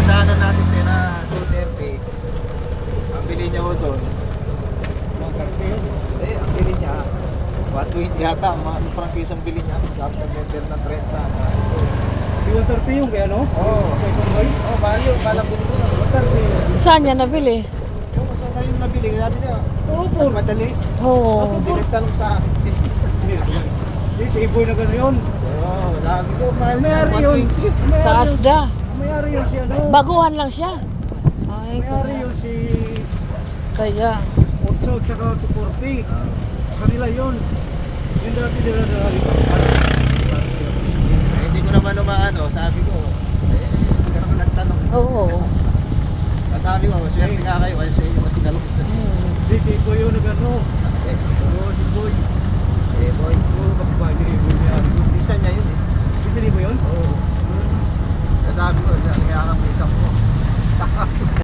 daanan natin din na 230. Ang bili niya ho doon. Ang bili niya 120 yata, ano parang pisang bili niya. Dapat nag-enter ng 30. Di 130 yung kaya no? Oo. Okay, convoy. Oh, mahal yun. Malang bili ko na. 130. Saan niya nabili? Yung sa kayo nabili, sabi niya, Oo po. madali. Oo. Hindi nagtanong sa akin. Di, si Iboy na gano'n yun. Oo, sabi ko, mahal na Mayari yun. 120. Sa Asda. Mayari yun si ano. Baguhan lang siya. Ay, Mayari yun si kaya. Otso at saka 240. Kanila yun. Yung dati nila na Hindi ko naman umaano, sabi ko, hindi ka naman nagtanong. Oo. Sabi ko, swerte nga kayo kasi sa inyo matinalong ito. Di, si Iboy yun na gano'n. Oo, si Iboy. Eh, boy, Oo, kapag ni Iboy niya. bisa niya yun eh. Hindi mo yun? Oo. Sabi ko, kaya ka may isa